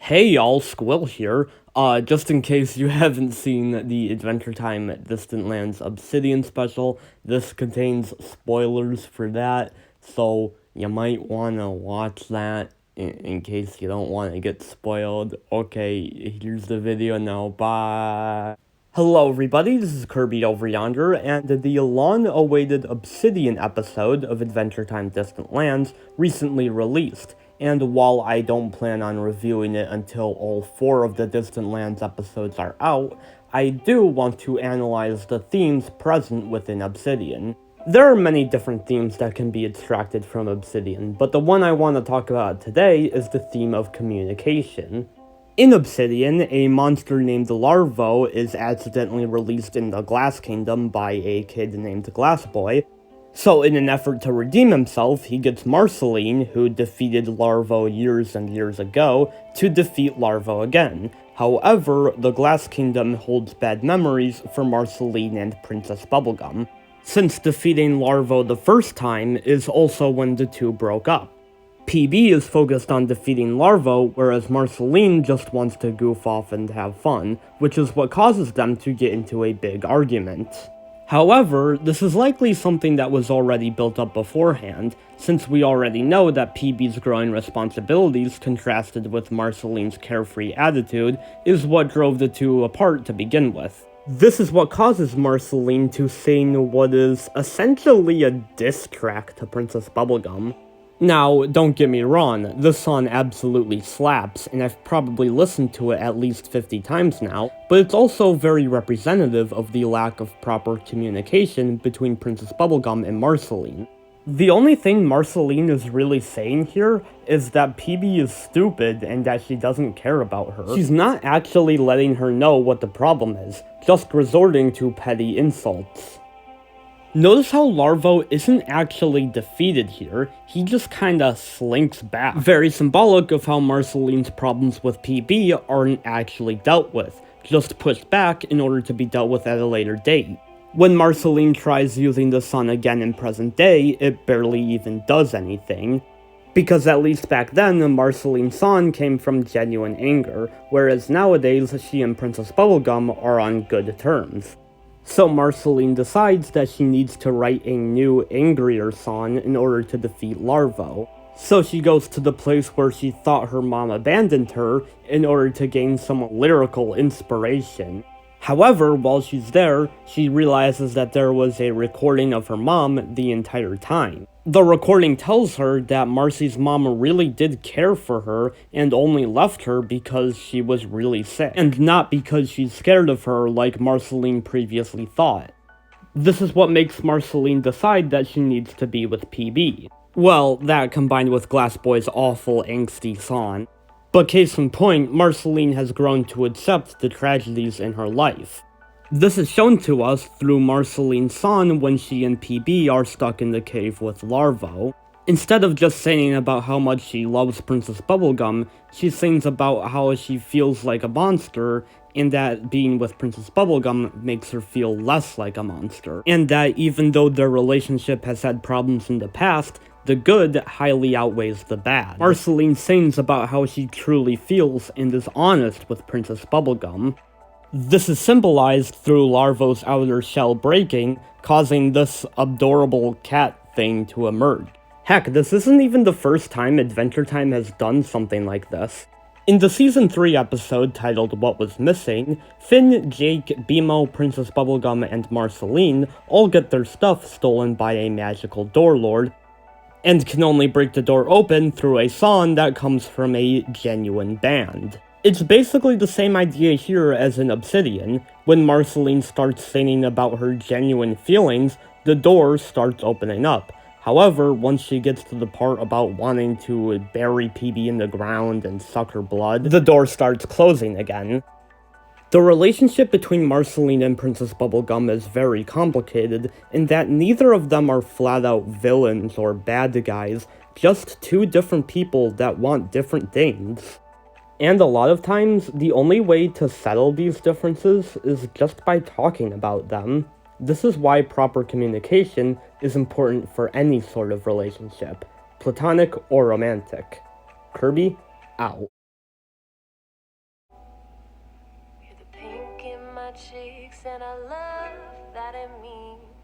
Hey y'all, Squill here. Just in case you haven't seen the Adventure Time Distant Lands Obsidian special, this contains spoilers for that, so you might want to watch that in case you don't want to get spoiled. Okay, here's the video now, bye! Hello everybody, this is Kirby over yonder, and the long-awaited Obsidian episode of Adventure Time Distant Lands recently released. And while I don't plan on reviewing it until all 4 of the Distant Lands episodes are out, I do want to analyze the themes present within Obsidian. There are many different themes that can be extracted from Obsidian, but the one I want to talk about today is the theme of communication. In Obsidian, a monster named Larvo is accidentally released in the Glass Kingdom by a kid named Glass Boy. So in an effort to redeem himself, he gets Marceline, who defeated Larvo years and years ago, to defeat Larvo again. However, the Glass Kingdom holds bad memories for Marceline and Princess Bubblegum, since defeating Larvo the first time is also when the two broke up. PB is focused on defeating Larvo, whereas Marceline just wants to goof off and have fun, which is what causes them to get into a big argument. However, this is likely something that was already built up beforehand, since we already know that PB's growing responsibilities contrasted with Marceline's carefree attitude is what drove the two apart to begin with. This is what causes Marceline to sing what is essentially a diss track to Princess Bubblegum. Now, don't get me wrong, this song absolutely slaps, and I've probably listened to it at least 50 times now, but it's also very representative of the lack of proper communication between Princess Bubblegum and Marceline. The only thing Marceline is really saying here is that PB is stupid and that she doesn't care about her. She's not actually letting her know what the problem is, just resorting to petty insults. Notice how Larvo isn't actually defeated here, he just kinda slinks back. Very symbolic of how Marceline's problems with PB aren't actually dealt with, just pushed back in order to be dealt with at a later date. When Marceline tries using the sun again in present day, it barely even does anything. Because at least back then, Marceline's song came from genuine anger, whereas nowadays she and Princess Bubblegum are on good terms. So Marceline decides that she needs to write a new, angrier song in order to defeat Larvo. So she goes to the place where she thought her mom abandoned her in order to gain some lyrical inspiration. However, while she's there, she realizes that there was a recording of her mom the entire time. The recording tells her that Marcy's mom really did care for her and only left her because she was really sick, and not because she's scared of her like Marceline previously thought. This is what makes Marceline decide that she needs to be with PB. Well, that combined with Glass Boy's awful angsty song. But case in point, Marceline has grown to accept the tragedies in her life. This is shown to us through Marceline's song when she and PB are stuck in the cave with Larvo. Instead of just singing about how much she loves Princess Bubblegum, she sings about how she feels like a monster, and that being with Princess Bubblegum makes her feel less like a monster. And that even though their relationship has had problems in the past, the good highly outweighs the bad. Marceline sings about how she truly feels and is honest with Princess Bubblegum. This is symbolized through Larvo's outer shell breaking, causing this adorable cat thing to emerge. Heck, this isn't even the first time Adventure Time has done something like this. In the Season 3 episode titled What Was Missing, Finn, Jake, Bimo, Princess Bubblegum, and Marceline all get their stuff stolen by a magical door lord, and can only break the door open through a song that comes from a genuine band. It's basically the same idea here as in Obsidian. When Marceline starts singing about her genuine feelings, the door starts opening up. However, once she gets to the part about wanting to bury PB in the ground and suck her blood, the door starts closing again. The relationship between Marceline and Princess Bubblegum is very complicated, in that neither of them are flat-out villains or bad guys, just two different people that want different things. And a lot of times, the only way to settle these differences is just by talking about them. This is why proper communication is important for any sort of relationship, platonic or romantic. Kirby, out. my cheeks, and I love that it means